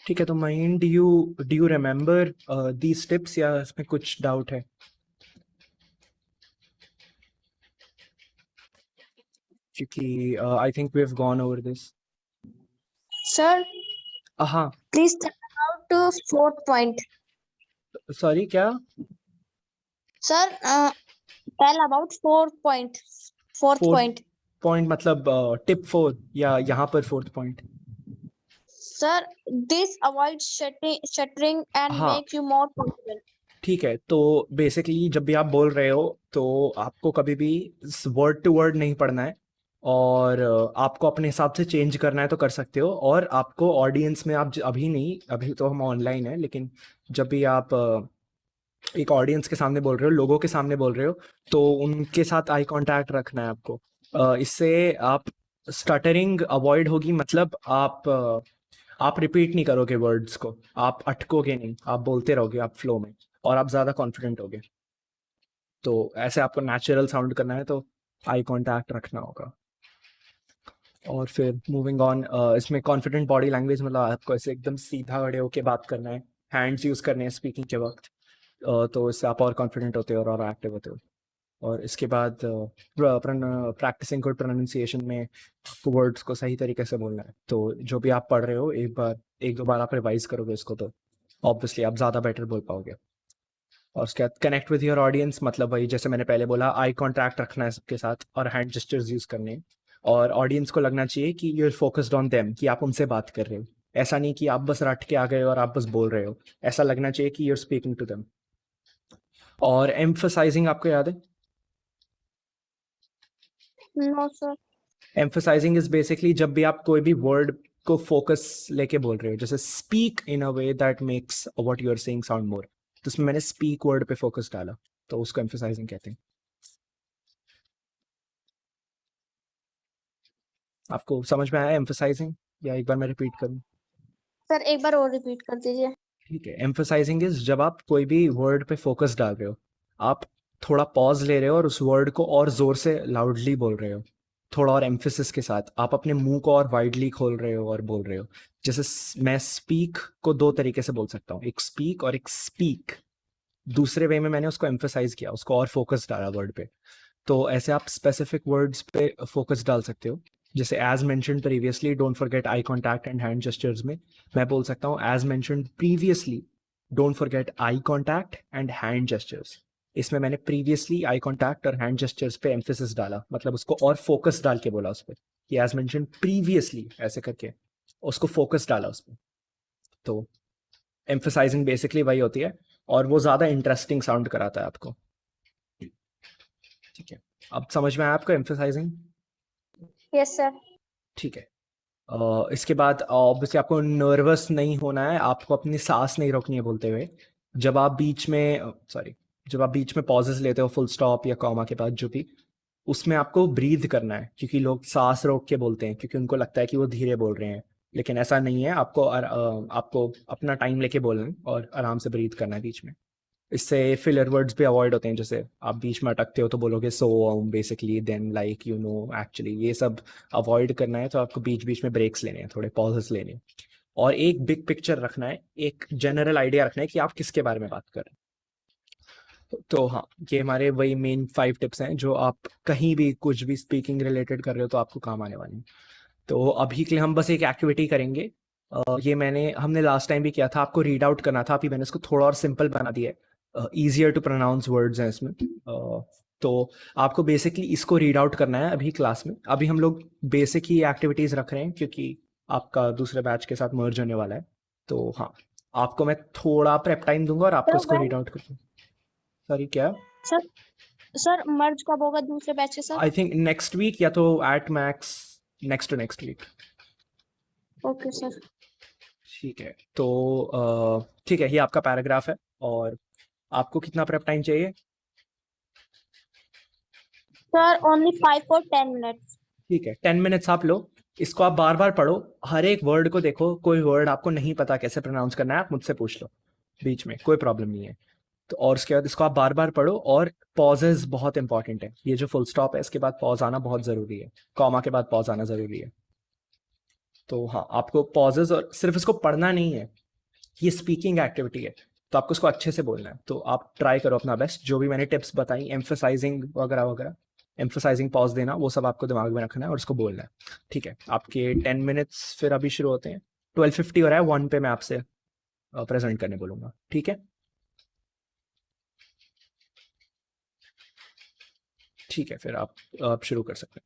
ठीक है, तो mind do you remember these tips या इसमें कुछ डाउट है? क्योंकि I think we have gone over this. Sir, हाँ, please tell about fourth point. Sorry क्या? Sir, tell about fourth point. Fourth fourth point. Point मतलब टिप 4 या यहाँ पर fourth point? Sir, this avoids stuttering and हाँ, make you more confident. ठीक है, तो बेसिकली जब भी आप बोल रहे हो तो आपको कभी भी वर्ड टू वर्ड नहीं पढ़ना है, और आपको अपने हिसाब से चेंज करना है तो कर सकते हो। और आपको ऑडियंस में अभी नहीं, अभी तो हम ऑनलाइन है, लेकिन जब भी आप एक ऑडियंस के सामने बोल रहे हो, लोगों के सामने बोल रहे हो, तो उनके साथ आई कांटेक्ट रखना है आपको। इससे आप स्टटरिंग अवॉइड होगी, मतलब आप रिपीट नहीं करोगे वर्ड्स को, आप अटकोगे नहीं, आप बोलते रहोगे, आप फ्लो में, और आप ज़्यादा कॉन्फिडेंट होगे। तो ऐसे आपको नेचुरल साउंड करना है तो आई कांटेक्ट रखना होगा। और फिर मूविंग ऑन, इसमें कॉन्फिडेंट बॉडी लैंग्वेज मतलब आपको ऐसे एकदम सीधा खड़े होके बात करना है, हैंड्स यूज़ करने हैं स्पीकिंग के वक्त। तो इससे आप और कॉन्फिडेंट होते हो और एक्टिव होते हो। और इसके बाद प्रैक्टिसिंग गुड प्रोनाउंसिएशन में आपको वर्ड्स को सही तरीके से बोलना है। तो जो भी आप पढ़ रहे हो, एक दो बार आप रिवाइज करोगे इसको, तो ऑब्वियसली आप ज़्यादा बेटर बोल पाओगे। और उसके बाद कनेक्ट विद योर ऑडियंस, मतलब वही जैसे मैंने पहले बोला, आई कॉन्टैक्ट रखना है सबके साथ और हैंड जेस्चर्स यूज़ करने हैं। और ऑडियंस को लगना चाहिए कि you are focused on them, कि आप उनसे बात कर रहे हो। ऐसा नहीं कि आप बस रट के आ गए और आप बस बोल रहे हो। ऐसा लगना चाहिए कि you are speaking to them. और एम्फसाइजिंग आपको याद है? No, sir. Emphasising is basically जब भी आप कोई भी वर्ड को फोकस लेके बोल रहे हो, जैसे speak in a way that makes what you are saying sound more, तो उसमें मैंने स्पीक वर्ड पे फोकस डाला, तो उसको एम्फसाइजिंग कहते हैं। आपको समझ में आया एम्फसाइजिंग, या एक बार मैं रिपीट करूं? Sir, एक बार और रिपीट कर दीजिए। ठीक है, एम्फसाइजिंग इज जब आप कोई भी वर्ड पे फोकस डाल रहे हो, आप थोड़ा पॉज ले रहे हो और उस वर्ड को और जोर से लाउडली बोल रहे हो, थोड़ा और एम्फेसिस के साथ। आप अपने मुंह को और वाइडली खोल रहे हो और बोल रहे हो। जैसे मैं स्पीक को दो तरीके से बोल सकता हूँ, एक स्पीक और एक स्पीक। दूसरे वे में मैंने उसको एम्फेसाइज किया, उसको और फोकस डाला वर्ड पे। तो ऐसे आप स्पेसिफिक वर्ड्स पे फोकस डाल सकते हो। जैसे as mentioned previously, don't forget eye contact and hand gestures में मैं बोल सकता हूँ as mentioned previously, don't forget eye contact and hand gestures. इसमें मैंने प्रीवियसली आई कांटेक्ट और हैंड जेस्चर्स पे एम्फेसिस डाला, मतलब उसको और फोकस डाल के बोला उस पर, कि एज मेंशन्ड प्रीवियसली ऐसे करके उसको फोकस डाला उस पर। तो एम्फेसाइजिंग बेसिकली वही होती है, और वो ज़्यादा इंटरेस्टिंग साउंड कराता है आपको। ठीक है, अब समझ में आया आपको एम्फेसाइजिंग? Yes sir. ठीक है। इसके बाद ऑब्वियसली आपको नर्वस नहीं होना है, आपको अपनी सांस नहीं रोकनी है बोलते हुए। जब आप बीच में सॉरी जब आप बीच में पॉजेस लेते हो, फुल स्टॉप या कॉमा के बाद जो भी, उसमें आपको ब्रीथ करना है, क्योंकि लोग सांस रोक के बोलते हैं क्योंकि उनको लगता है कि वो धीरे बोल रहे हैं। लेकिन ऐसा नहीं है, आपको अपना टाइम लेके बोलना है और आराम से ब्रीथ करना है बीच में। इससे फिलर वर्ड्स भी अवॉइड होते हैं, जैसे आप बीच में अटकते हो तो बोलोगे so basically, then, like, you know, actually, ये सब अवॉइड करना है। तो आपको बीच बीच में ब्रेक्स लेने हैं, थोड़े पॉजेस लेने हैं, और एक बिग पिक्चर रखना है, एक जनरल आइडिया रखना है कि आप किसके बारे में बात कर रहे हैं। तो हाँ, ये हमारे वही मेन 5 टिप्स हैं जो आप कहीं भी कुछ भी स्पीकिंग रिलेटेड कर रहे हो तो आपको काम आने वाली हैं। तो अभी के लिए हम बस एक एक्टिविटी करेंगे। ये हमने लास्ट टाइम भी किया था, आपको रीड आउट करना था, अभी मैंने इसको थोड़ा और सिंपल बना दिया है, ईजियर टू प्रोनाउंस वर्ड्स हैं इसमें। तो आपको बेसिकली इसको रीड आउट करना है अभी क्लास में। अभी हम लोग बेसिक ही एक्टिविटीज़ रख रहे हैं क्योंकि आपका दूसरे बैच के साथ मर्ज होने वाला है। तो हाँ, आपको मैं थोड़ा प्रेप टाइम दूंगा और आपको सर इसको रीड आउट कर। सॉरी क्या? सर सर मर्ज कब होगा दूसरे बैच के साथ? आई थिंक नेक्स्ट वीक, या तो at max next to next week. Okay sir. ठीक है, तो ठीक है, ये आपका पैराग्राफ है। और आपको कितना प्रेप टाइम चाहिए? Sir only 5 or 10 minutes। ठीक है, 10 मिनट्स आप लो। इसको आप बार बार पढ़ो, हर एक वर्ड को देखो। कोई वर्ड आपको नहीं पता कैसे प्रोनाउंस करना है, आप मुझसे पूछ लो बीच में, कोई प्रॉब्लम नहीं है। तो और उसके बाद इसको आप बार बार पढ़ो, और पॉजेज बहुत इंपॉर्टेंट है। ये जो फुल स्टॉप है इसके बाद पॉज आना बहुत ज़रूरी है, कॉमा के बाद पॉज आना ज़रूरी है। तो हाँ, आपको पॉजेज और सिर्फ इसको पढ़ना नहीं है, ये स्पीकिंग एक्टिविटी है, तो आपको इसको अच्छे से बोलना है। तो आप ट्राई करो अपना बेस्ट, जो भी मैंने टिप्स बताई, एम्फोसाइजिंग वगैरह वगैरह, एम्फोसाइजिंग पॉज देना, वो सब आपको दिमाग में रखना है और उसको बोलना है। ठीक है, आपके 10 मिनट्स फिर अभी शुरू होते हैं। 12:50 हो रहा है, 1 पे मैं आपसे प्रेजेंट करने बोलूँगा। ठीक है, ठीक है, फिर आप शुरू कर सकते हैं।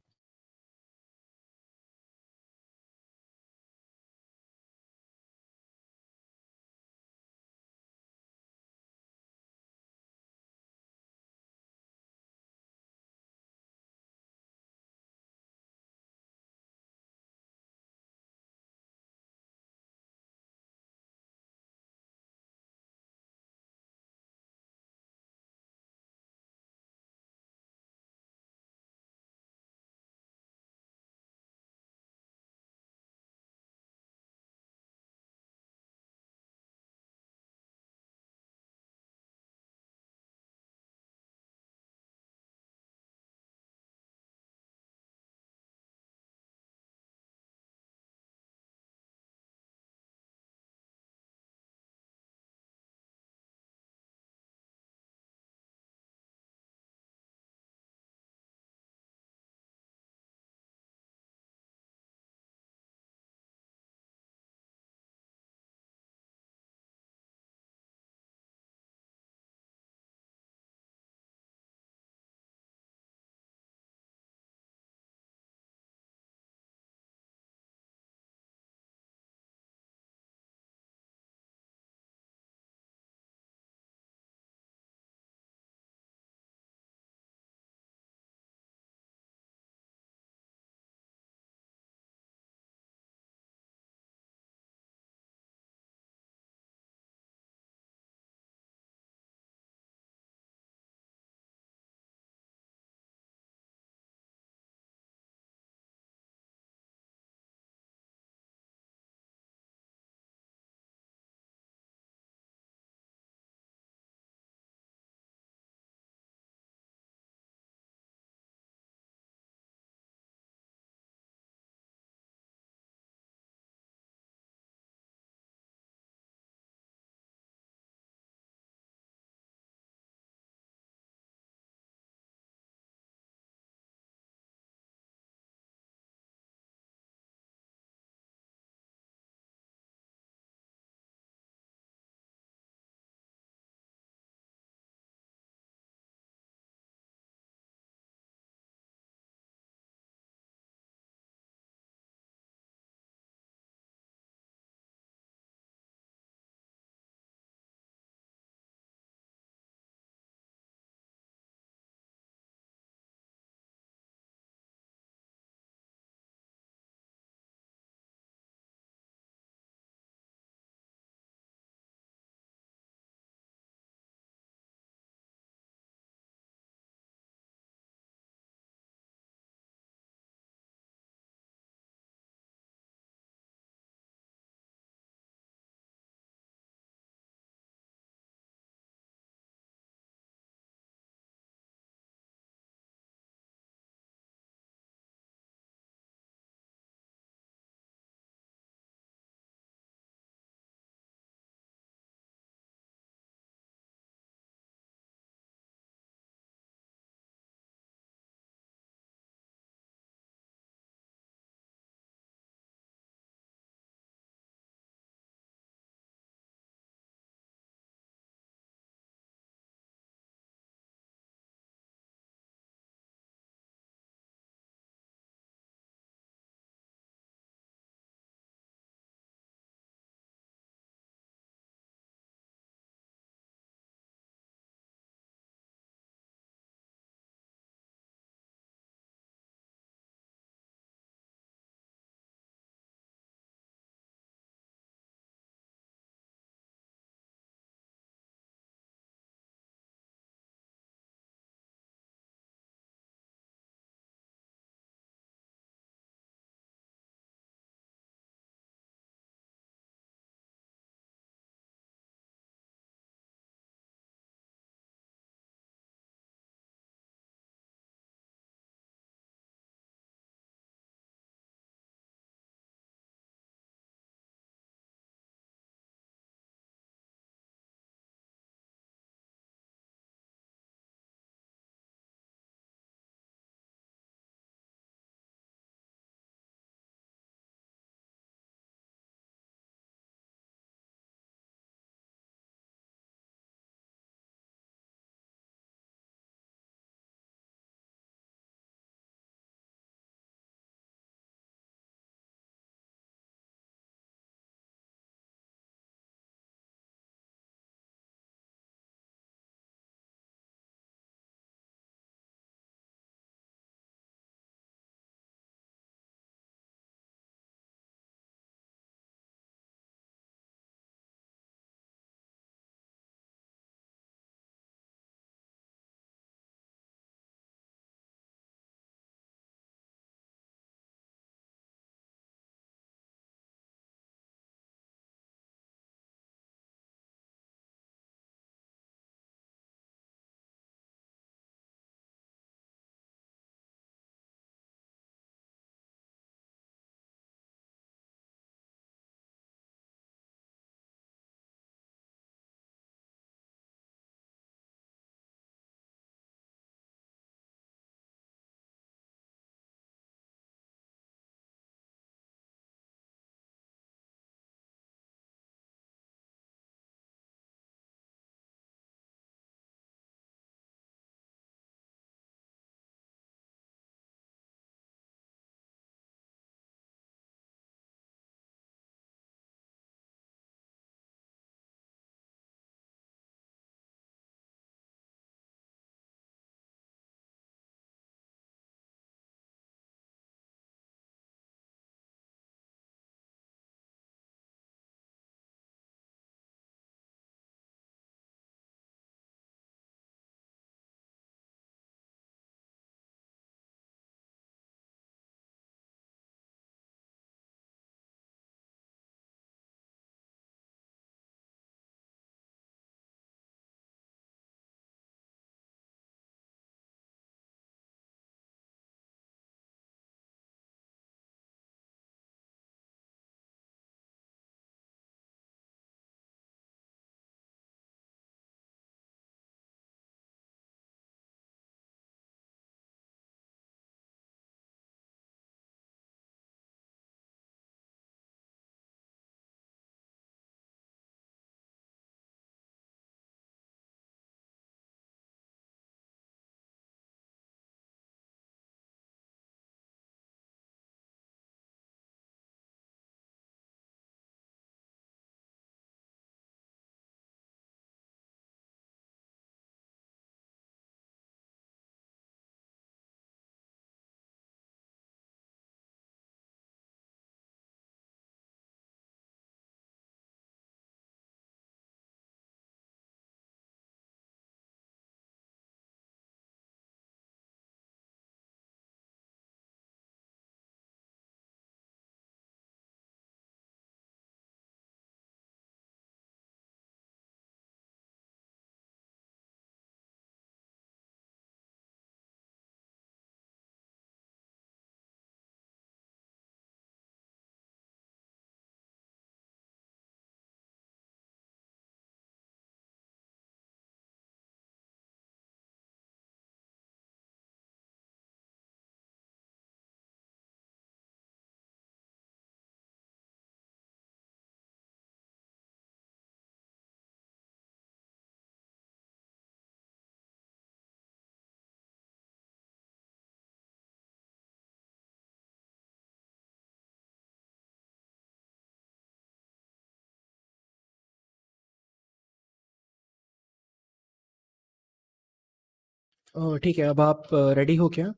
ठीक है, अब आप रेडी हो क्या?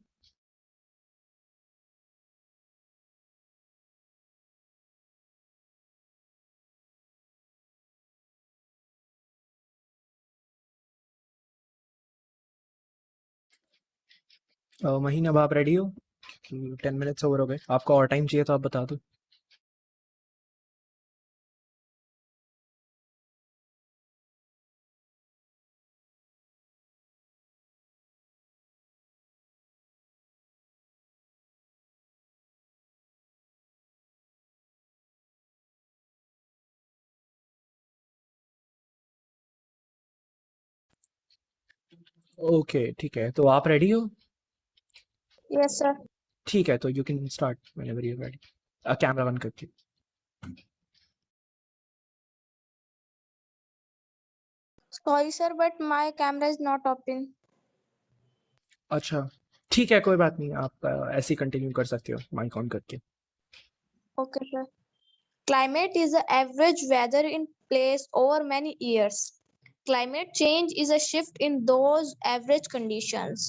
महीना, अब आप रेडी हो? 10 मिनट्स ओवर हो गए, आपको और टाइम चाहिए तो आप बता दो। ओके, ठीक है, तो आप रेडी हो? Yes, sir. ठीक है, तो you can start whenever you ready, camera बंद करके। Sorry, sir, but my camera is not open. अच्छा, ठीक है, कोई बात नहीं, आप ऐसे ही कंटिन्यू कर सकते हो माइक ऑन करके। Okay, sir. Climate is the average weather in place over many years. Climate change is a shift in those average conditions.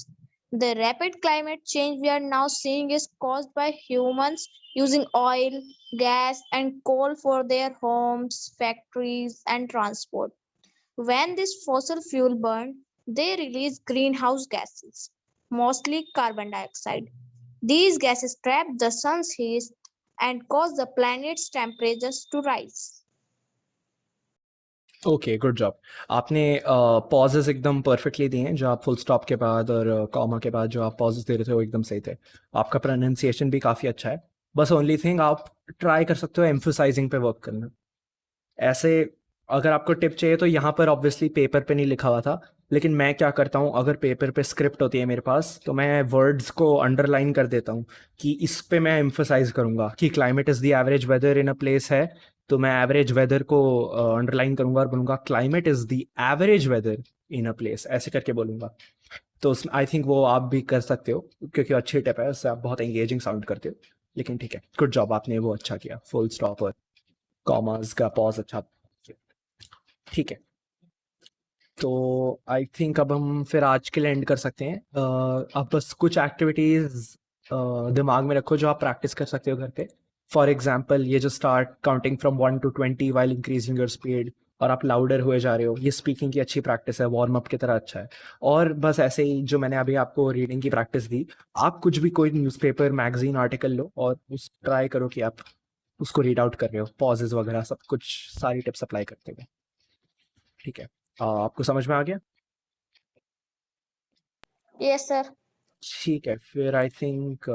The rapid climate change we are now seeing is caused by humans using oil, gas, and coal for their homes, factories, and transport. When this fossil fuel burn, they release greenhouse gases, mostly carbon dioxide. These gases trap the sun's heat and cause the planet's temperatures to rise. Okay, good job. आपने pauses एकदम perfectly दिए हैं, जो आप full stop के बाद और comma के बाद जो आप पॉजेस दे रहे थे वो एकदम सही थे। आपका प्रोनाउंसिएशन भी काफ़ी अच्छा है। बस ओनली थिंग आप ट्राई कर सकते हो एम्फोसाइजिंग पे वर्क करना। ऐसे अगर आपको टिप चाहिए तो यहाँ पर ऑब्वियसली पेपर पे नहीं लिखा हुआ था, लेकिन मैं क्या करता हूँ, अगर पेपर पे स्क्रिप्ट होती है मेरे पास तो मैं वर्ड्स को अंडरलाइन कर देता हूँ कि इस पे मैं एम्फोसाइज करूँगा कि climate is the average weather in a place है, तो मैं एवरेज वेदर को अंडरलाइन करूँगा और बोलूँगा climate is the average weather in a place, ऐसे करके बोलूँगा। तो उसमें आई थिंक वो आप भी कर सकते हो, क्योंकि अच्छी टिप है, उससे आप बहुत एंगेजिंग साउंड करते हो। लेकिन ठीक है, गुड जॉब, आपने वो अच्छा किया, फुल स्टॉप और कॉमास का पॉज अच्छा किया। ठीक है, तो आई थिंक अब हम फिर आज के लिए एंड कर सकते हैं। आप बस कुछ एक्टिविटीज दिमाग में रखो जो आप प्रैक्टिस कर सकते हो घर पे। फॉर एग्जाम्पल, ये जो start counting from 1 to 20 while increasing your speed, और आप लाउडर हुए जा रहे हो, ये स्पीकिंग की अच्छी प्रैक्टिस है, वार्म अप की तरह अच्छा है। और बस ऐसे ही जो मैंने अभी आपको रीडिंग की प्रैक्टिस दी, आप कुछ भी कोई न्यूज़पेपर मैगजीन आर्टिकल लो और उस ट्राई करो कि आप उसको रीड आउट कर रहे हो, पॉजेज वगैरह सब कुछ, सारी टिप्स अप्लाई करते हुए। ठीक है, आपको समझ में आ गया? Yes, sir. ठीक है, फिर I think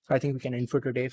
we can end for today फिर।